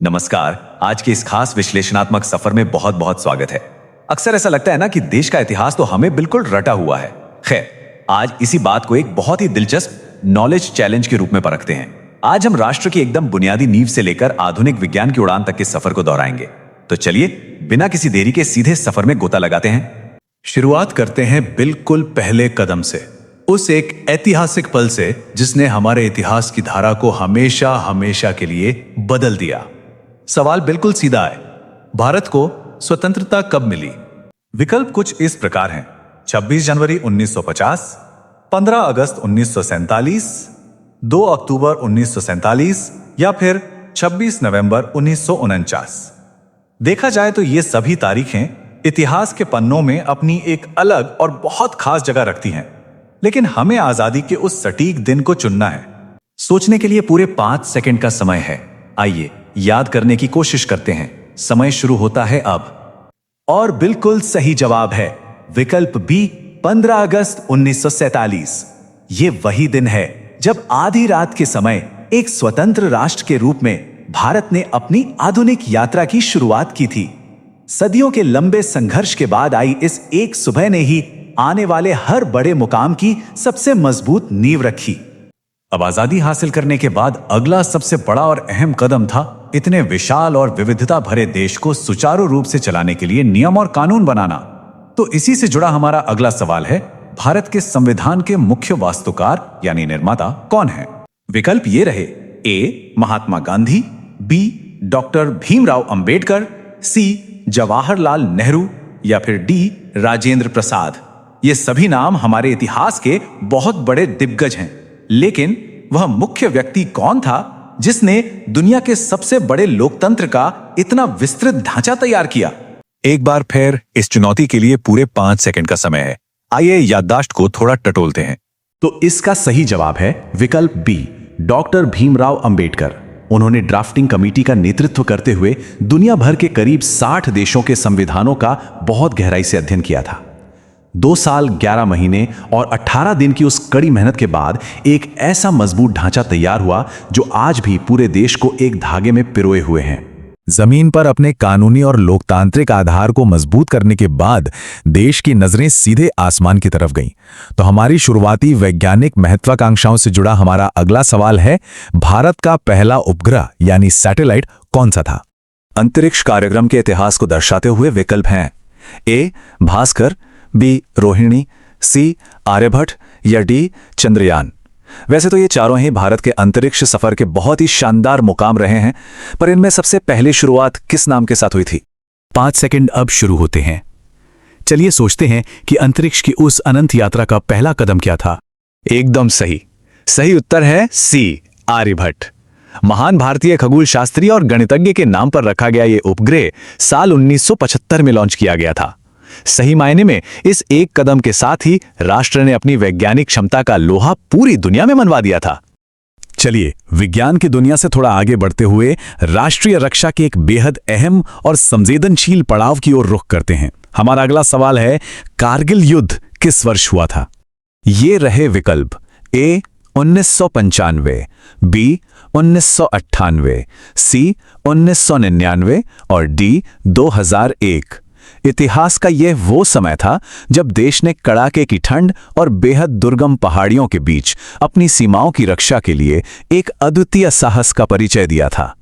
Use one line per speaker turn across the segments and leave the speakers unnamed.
नमस्कार। आज के इस खास विश्लेषणात्मक सफर में बहुत बहुत स्वागत है। अक्सर ऐसा लगता है ना कि देश का इतिहास तो हमें बिल्कुल रटा हुआ है। खैर, आज इसी बात को एक बहुत ही दिलचस्प नॉलेज चैलेंज के रूप में परखते हैं। आज हम राष्ट्र की एकदम बुनियादी नींव से लेकर आधुनिक विज्ञान की उड़ान तक के सफर को दोहराएंगे। तो चलिए बिना किसी देरी के सीधे सफर में गोता लगाते हैं।
शुरुआत करते हैं बिल्कुल पहले कदम से, उस एक ऐतिहासिक पल से जिसने हमारे इतिहास की धारा को हमेशा हमेशा के लिए बदल दिया। सवाल बिल्कुल सीधा है, भारत को स्वतंत्रता कब मिली? विकल्प कुछ इस प्रकार हैं: 26 जनवरी 1950, 15 अगस्त 1947, 2 अक्टूबर 1947 या फिर 26 नवंबर 1949। देखा जाए तो ये सभी तारीखें इतिहास के पन्नों में अपनी एक अलग और बहुत खास जगह रखती हैं, लेकिन हमें आजादी के उस सटीक दिन को चुनना है।
सोचने के लिए पूरे 5 सेकंड का समय है। आइए याद करने की कोशिश करते हैं। समय शुरू होता है अब। और बिल्कुल सही जवाब है विकल्प बी, 15 अगस्त 1947। ये वही दिन है जब आधी रात के समय एक स्वतंत्र राष्ट्र के रूप में भारत ने अपनी आधुनिक यात्रा की शुरुआत की थी। सदियों के लंबे संघर्ष के बाद आई इस एक सुबह ने ही आने वाले हर बड़े मुकाम की सबसे मजबूत नींव रखी।
अब आजादी हासिल करने के बाद अगला सबसे बड़ा और अहम कदम था इतने विशाल और विविधता भरे देश को सुचारू रूप से चलाने के लिए नियम और कानून बनाना। तो इसी से जुड़ा हमारा अगला सवाल है, भारत के संविधान के मुख्य वास्तुकार यानी निर्माता कौन है? विकल्प ये रहे: ए महात्मा गांधी, बी डॉक्टर भीमराव अंबेडकर, सी जवाहरलाल नेहरू या फिर डी राजेंद्र प्रसाद। ये सभी नाम हमारे इतिहास के बहुत बड़े दिग्गज हैं, लेकिन वह मुख्य व्यक्ति कौन था जिसने दुनिया के सबसे बड़े लोकतंत्र का इतना विस्तृत ढांचा तैयार किया?
एक बार फिर इस चुनौती के लिए पूरे 5 सेकंड का समय है। आइए याददाश्त को थोड़ा टटोलते हैं।
तो इसका सही जवाब है विकल्प बी, डॉक्टर भीमराव अंबेडकर। उन्होंने ड्राफ्टिंग कमेटी का नेतृत्व करते हुए दुनिया भर के करीब 60 देशों के संविधानों का बहुत गहराई से अध्ययन किया था। 2 साल 11 महीने और 18 दिन की उस कड़ी मेहनत के बाद एक ऐसा मजबूत ढांचा तैयार हुआ जो आज भी पूरे देश को एक धागे में पिरोए हुए हैं।
जमीन पर अपने कानूनी और लोकतांत्रिक आधार को मजबूत करने के बाद देश की नजरें सीधे आसमान की तरफ गईं। तो हमारी शुरुआती वैज्ञानिक महत्वाकांक्षाओं से जुड़ा हमारा अगला सवाल है, भारत का पहला उपग्रह यानी सैटेलाइट कौन सा था?
अंतरिक्ष कार्यक्रम के इतिहास को दर्शाते हुए विकल्प हैं: ए भास्कर, बी रोहिणी, सी आर्यभट्ट या डी चंद्रयान। वैसे तो ये चारों ही भारत के अंतरिक्ष सफर के बहुत ही शानदार मुकाम रहे हैं, पर इनमें सबसे पहली शुरुआत किस नाम के साथ हुई थी?
5 सेकंड अब शुरू होते हैं। चलिए सोचते हैं कि अंतरिक्ष की उस अनंत यात्रा का पहला कदम क्या था?
एकदम सही उत्तर है सी आर्यभट्ट। महान भारतीय खगोल शास्त्री और गणितज्ञ के नाम पर रखा गया ये उपग्रह साल 1975 में लॉन्च किया गया था। सही मायने में इस एक कदम के साथ ही राष्ट्र ने अपनी वैज्ञानिक क्षमता का लोहा पूरी दुनिया में मनवा दिया था।
चलिए विज्ञान की दुनिया से थोड़ा आगे बढ़ते हुए राष्ट्रीय रक्षा के एक बेहद अहम और संवेदनशील पड़ाव की ओर रुख करते हैं। हमारा अगला सवाल है, कारगिल युद्ध किस वर्ष हुआ था? ये रहे विकल्प: ए 1995, बी 1998, सी 1999 और डी 2001। इतिहास का यह वो समय था जब देश ने कड़ाके की ठंड और बेहद दुर्गम पहाड़ियों के बीच अपनी सीमाओं की रक्षा के लिए एक अद्वितीय साहस का परिचय दिया था।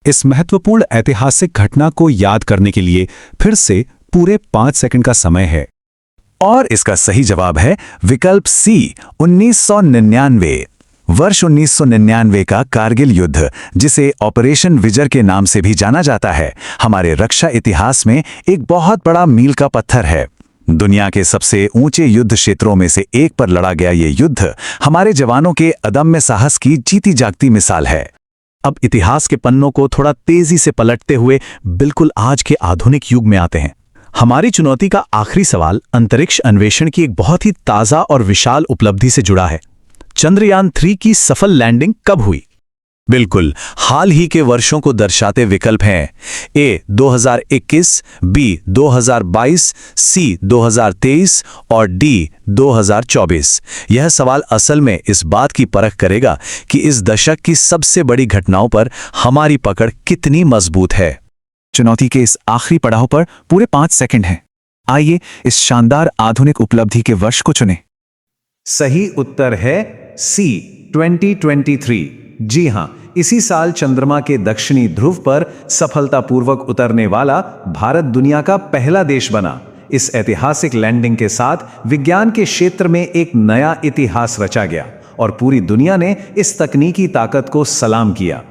इस महत्वपूर्ण ऐतिहासिक घटना को याद करने के लिए फिर से पूरे 5 सेकंड का समय है और इसका सही जवाब है विकल्प सी 1999। वर्ष 1999 का कारगिल युद्ध, जिसे ऑपरेशन विजय के नाम से भी जाना जाता है, हमारे रक्षा इतिहास में एक बहुत बड़ा मील का पत्थर है। दुनिया के सबसे ऊंचे युद्ध क्षेत्रों में से एक पर लड़ा गया ये युद्ध हमारे जवानों के अदम्य साहस की जीती जागती मिसाल है।
अब इतिहास के पन्नों को थोड़ा तेजी से पलटते हुए बिल्कुल आज के आधुनिक युग में आते हैं। हमारी चुनौती का आखिरी सवाल अंतरिक्ष अन्वेषण की एक बहुत ही ताजा और विशाल उपलब्धि से जुड़ा है। चंद्रयान 3 की सफल लैंडिंग कब हुई?
बिल्कुल, हाल ही के वर्षों को दर्शाते विकल्प हैं। ए 2021, बी 2022, सी 2023 और डी 2024। यह सवाल असल में इस बात की परख करेगा कि इस दशक की सबसे बड़ी घटनाओं पर हमारी पकड़ कितनी मजबूत है।
चुनौती के इस आखिरी पड़ाव पर पूरे 5 सेकंड हैं। आइए इस शानदार आधुनिक उपलब्धि के वर्ष को चुनें।
सही उत्तर है सी 2023। जी हां, इसी साल चंद्रमा के दक्षिणी ध्रुव पर सफलतापूर्वक उतरने वाला भारत दुनिया का पहला देश बना। इस ऐतिहासिक लैंडिंग के साथ विज्ञान के क्षेत्र में एक नया इतिहास रचा गया और पूरी दुनिया ने इस तकनीकी ताकत को सलाम किया।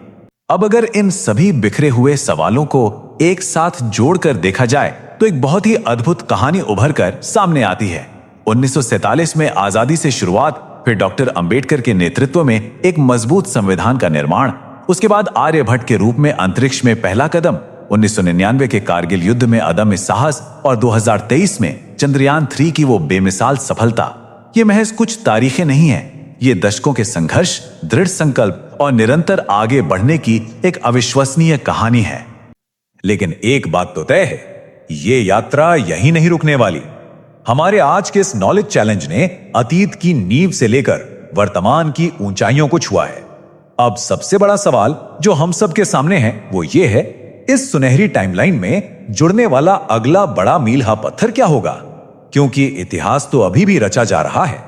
अब अगर इन सभी बिखरे हुए सवालों को एक साथ जोड़कर देखा जाए तो एक बहुत ही अद्भुत कहानी उभर कर सामने आती है। 1947 में आजादी से शुरुआत, फिर डॉक्टर अंबेडकर के नेतृत्व में एक मजबूत संविधान का निर्माण, उसके बाद आर्यभट्ट के रूप में अंतरिक्ष में पहला कदम, 1999 के कारगिल युद्ध में अदम्य साहस और 2023 में चंद्रयान 3 की वो बेमिसाल सफलता। ये महज कुछ तारीखें नहीं हैं, ये दशकों के संघर्ष, दृढ़ संकल्प और निरंतर आगे बढ़ने की एक अविश्वसनीय कहानी है।
लेकिन एक बात तो तय है, ये यात्रा यहीं नहीं रुकने वाली। हमारे आज के इस नॉलेज चैलेंज ने अतीत की नींव से लेकर वर्तमान की ऊंचाइयों को छुआ है। अब सबसे बड़ा सवाल जो हम सब के सामने है वो ये है, इस सुनहरी टाइमलाइन में जुड़ने वाला अगला बड़ा मील का पत्थर क्या होगा? क्योंकि इतिहास तो अभी भी रचा जा रहा है।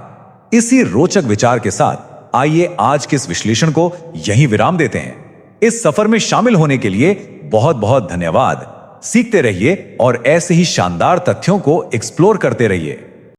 इसी रोचक विचार के साथ आइए आज के इस विश्लेषण को यहीं विराम देते हैं। इस सफर में शामिल होने के लिए बहुत बहुत धन्यवाद। सीखते रहिए और ऐसे ही शानदार तथ्यों को एक्सप्लोर करते रहिए।